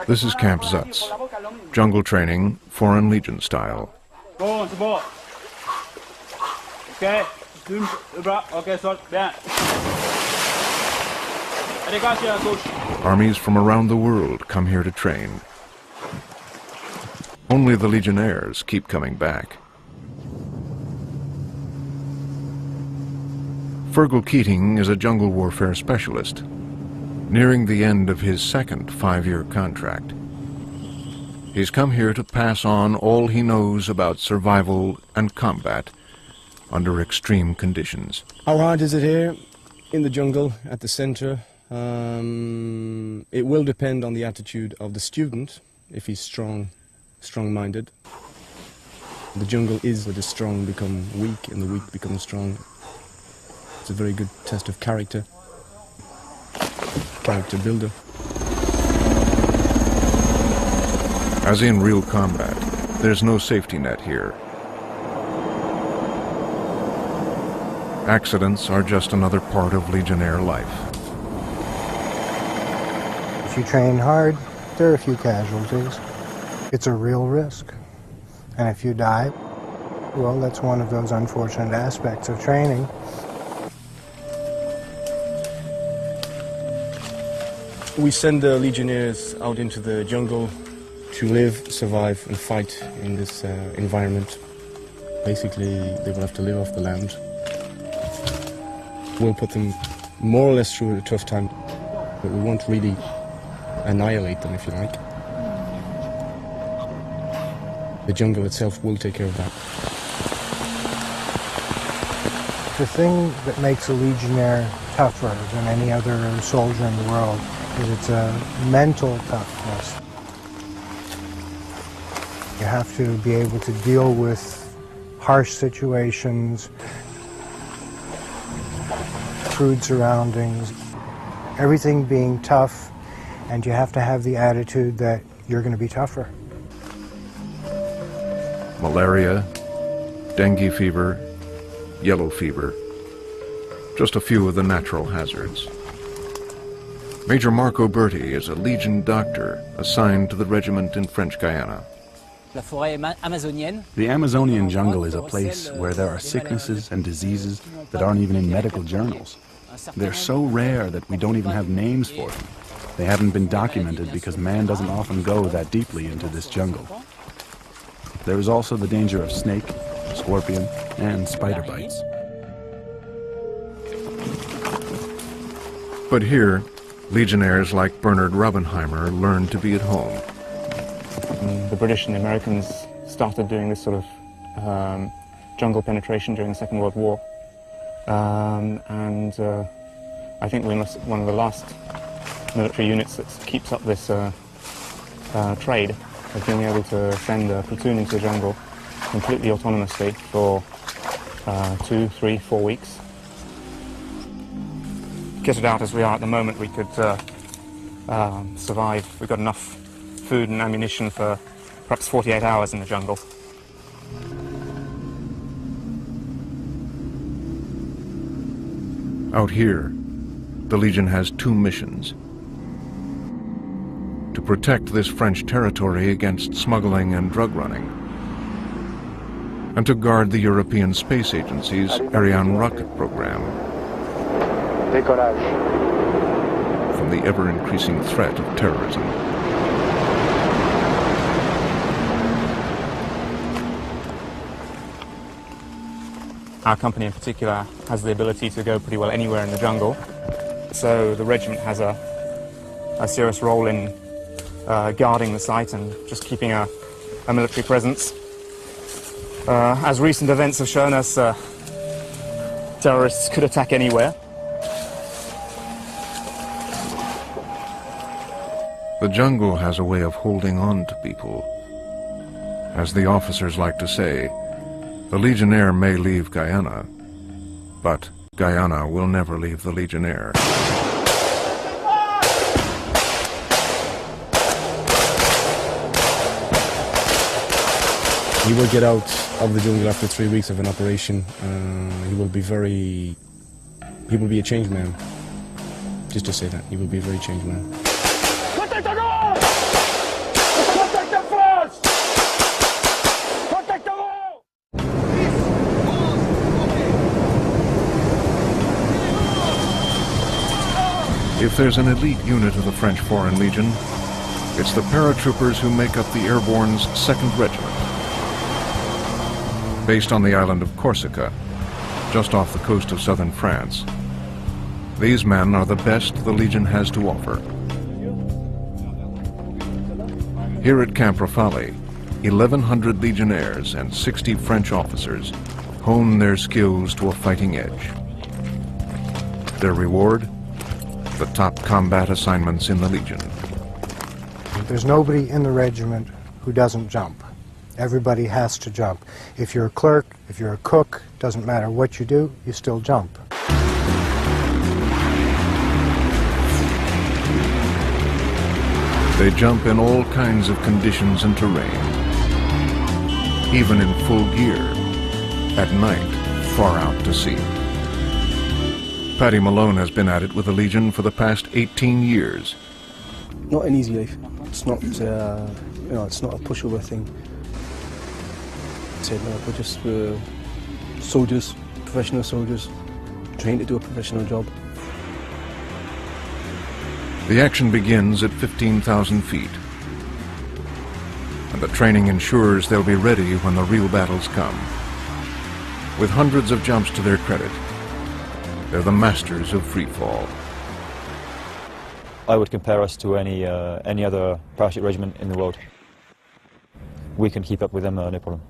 This is Camp Zutz, jungle training, Foreign Legion style. Armies from around the world come here to train. Only the Legionnaires keep coming back. Fergal Keating is a jungle warfare specialist, nearing the end of his second 5-year contract. He's come here to pass on all he knows about survival and combat under extreme conditions. How hard is it here in the jungle at the center? It will depend on the attitude of the student, if he's strong-minded. The jungle is where the strong become weak and the weak become strong. It's a very good test of character builder. As in real combat, there's no safety net here. Accidents are just another part of Legionnaire life. If you train hard, there are a few casualties. It's a real risk. And if you die, well, that's one of those unfortunate aspects of training. We send the Legionnaires out into the jungle to live, survive, and fight in this environment. Basically, they will have to live off the land. We'll put them more or less through a tough time, but we won't really annihilate them, if you like. The jungle itself will take care of that. The thing that makes a Legionnaire tougher than any other soldier in the world is it's a mental toughness. You have to be able to deal with harsh situations, crude surroundings, everything being tough, and you have to have the attitude that you're going to be tougher. Malaria, dengue fever, yellow fever, just a few of the natural hazards. Major Marco Berti is a Legion doctor assigned to the regiment in French Guiana. The Amazonian jungle is a place where there are sicknesses and diseases that aren't even in medical journals. They're so rare that we don't even have names for them. They haven't been documented because man doesn't often go that deeply into this jungle. There is also the danger of snake, scorpion, and spider bites. But here, Legionnaires like Bernard Robbenheimer learned to be at home. The British and the Americans started doing this sort of jungle penetration during the Second World War. I think we're one of the last military units that keeps up this trade of being able to send a platoon into the jungle completely autonomously for 2, 3, 4 weeks. Kitted out as we are at the moment, we could survive. We've got enough food and ammunition for perhaps 48 hours in the jungle. Out here, the Legion has 2 missions: to protect this French territory against smuggling and drug running, and to guard the European Space Agency's Ariane rocket program from the ever-increasing threat of terrorism. Our company in particular has the ability to go pretty well anywhere in the jungle, so the regiment has a serious role in guarding the site and just keeping a military presence. As recent events have shown us, terrorists could attack anywhere. The jungle has a way of holding on to people. As the officers like to say, the Legionnaire may leave Guyana, but Guyana will never leave the Legionnaire. He will get out of the jungle after 3 weeks of an operation. He will be a changed man. Just to say that, he will be a very changed man. If there's an elite unit of the French Foreign Legion, it's the paratroopers who make up the Airborne's 2nd Regiment. Based on the island of Corsica, just off the coast of southern France, these men are the best the Legion has to offer. Here at Camp Rafale, 1,100 Legionnaires and 60 French officers hone their skills to a fighting edge. Their reward? The top combat assignments in the Legion. There's nobody in the regiment who doesn't jump. Everybody has to jump. If you're a clerk, if you're a cook, doesn't matter what you do, you still jump. They jump in all kinds of conditions and terrain, even in full gear, at night, far out to sea. Paddy Malone has been at it with the Legion for the past 18 years. Not an easy life. It's not, it's not a pushover thing. We're just soldiers, professional soldiers, trained to do a professional job. The action begins at 15,000 feet, and the training ensures they'll be ready when the real battles come. With hundreds of jumps to their credit, they're the masters of free fall. I would compare us to any other parachute regiment in the world. We can keep up with them, no problem.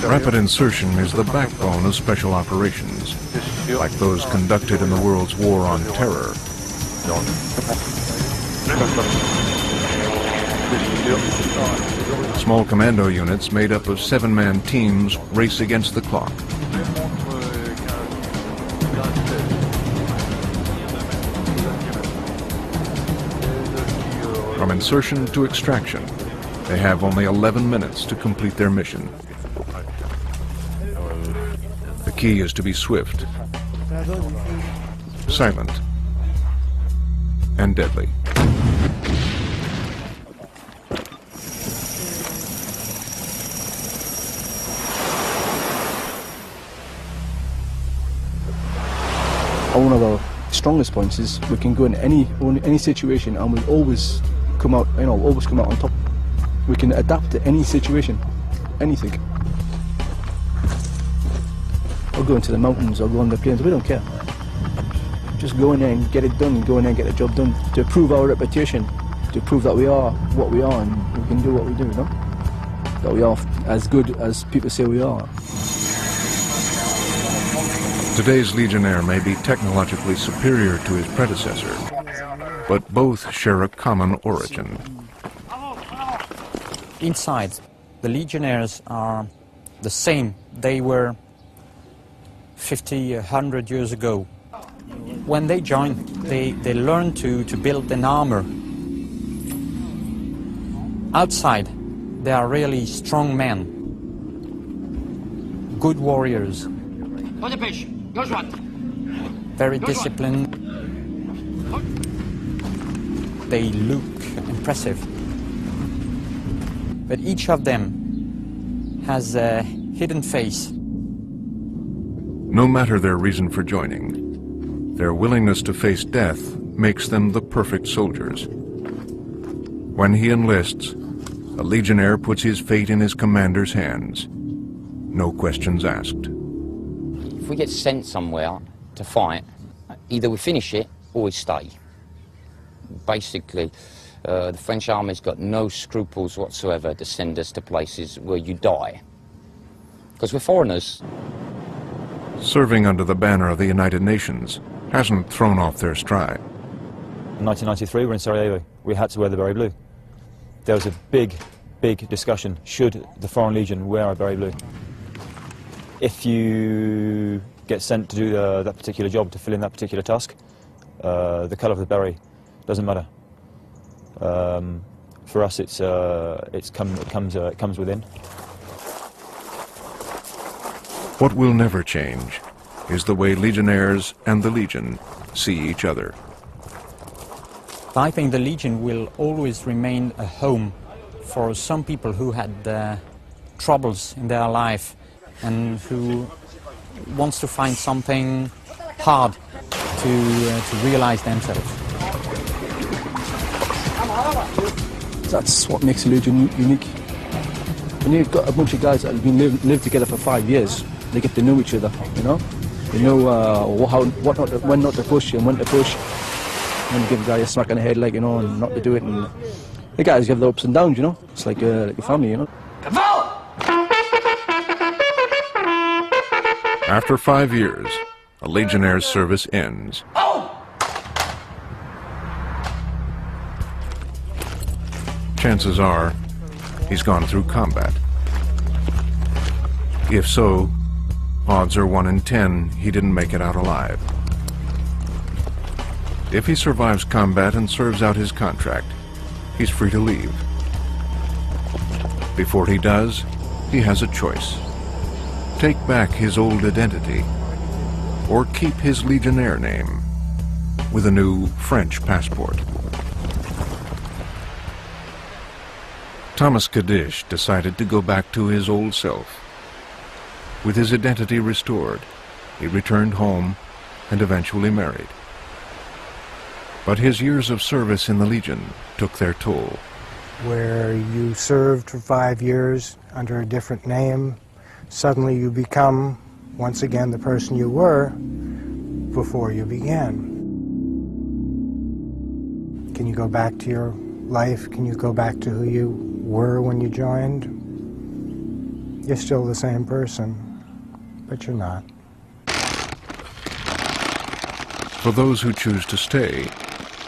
Rapid insertion is the backbone of special operations, like those conducted in the world's war on terror. Small commando units made up of 7-man teams race against the clock. From insertion to extraction, they have only 11 minutes to complete their mission. The key is to be swift, silent, and deadly. One of our strongest points is we can go in any situation and we always come out, always come out on top. We can adapt to any situation, anything. Or go into the mountains or go on the plains, we don't care. Just go in there and get it done, go in there and get the job done to prove our reputation, to prove that we are what we are and we can do what we do, you know? That we are as good as people say we are. Today's Legionnaire may be technologically superior to his predecessor, but both share a common origin. Inside, the Legionnaires are the same they were 50, 100 years ago. When they joined, they learned to build an armor. Outside, they are really strong men, good warriors, very disciplined. They look impressive. But each of them has a hidden face. No matter their reason for joining, their willingness to face death makes them the perfect soldiers. When he enlists, a Legionnaire puts his fate in his commander's hands. No questions asked. If we get sent somewhere to fight, either we finish it or we stay. Basically, the French army's got no scruples whatsoever to send us to places where you die. Because we're foreigners. Serving under the banner of the United Nations hasn't thrown off their stride. In 1993, we're in Sarajevo. We had to wear the Berry Blue. There was a big discussion, should the Foreign Legion wear a Berry Blue? If you get sent to do that particular job, to fill in that particular task, the colour of the beret doesn't matter. For us, it comes within. What will never change is the way Legionnaires and the Legion see each other. I think the Legion will always remain a home for some people who had troubles in their life and who wants to find something hard to realize themselves. That's what makes a Legion unique. When you've got a bunch of guys that have been live together for 5 years, they get to know each other, you know? They know when not to push and when to push. When to give a guy a smack on the head, like, you know, and not to do it. And the guys have their ups and downs, you know? It's like a family, you know? After 5 years, a Legionnaire's service ends. Chances are, he's gone through combat. If so, odds are 1 in 10 he didn't make it out alive. If he survives combat and serves out his contract, he's free to leave. Before he does, he has a choice. Take back his old identity, or keep his Legionnaire name with a new French passport. Thomas Kadish decided to go back to his old self. With his identity restored, he returned home and eventually married. But his years of service in the Legion took their toll. Where you served for 5 years under a different name, suddenly you become, once again, the person you were before you began. Can you go back to your life? Can you go back to who you were when you joined? You're still the same person, but you're not. For those who choose to stay,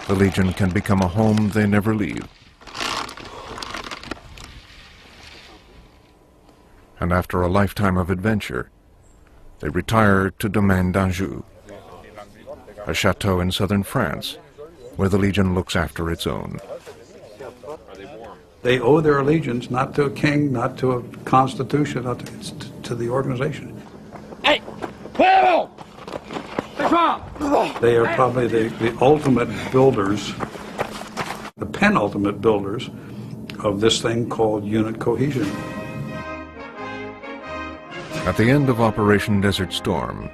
the Legion can become a home they never leave. And after a lifetime of adventure, they retire to Domaine d'Anjou, a chateau in southern France, where the Legion looks after its own. They owe their allegiance not to a king, not to a constitution, not to the organization. Hey! They are probably the ultimate builders, the penultimate builders of this thing called unit cohesion. At the end of Operation Desert Storm,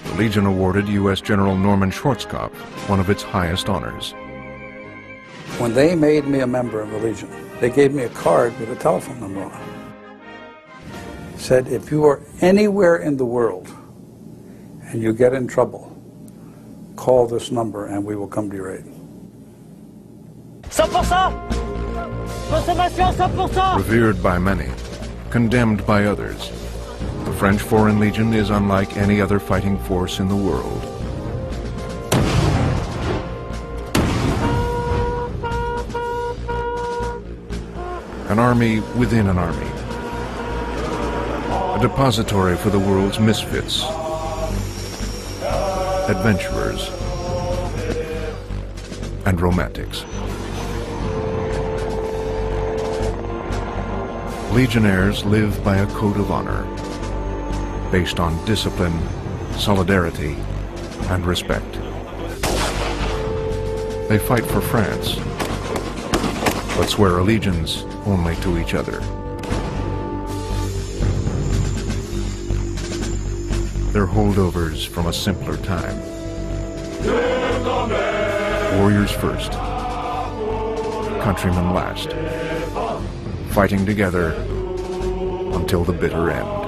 the Legion awarded U.S. General Norman Schwarzkopf one of its highest honors. When they made me a member of the Legion, they gave me a card with a telephone number on it. It said, if you are anywhere in the world and you get in trouble, call this number and we will come to your aid. 100%! Consommation 100%! Revered by many, condemned by others, the French Foreign Legion is unlike any other fighting force in the world. An army within an army. A depository for the world's misfits, adventurers, and romantics. Legionnaires live by a code of honor, based on discipline, solidarity, and respect. They fight for France, but swear allegiance only to each other. They're holdovers from a simpler time. Warriors first, countrymen last, fighting together until the bitter end.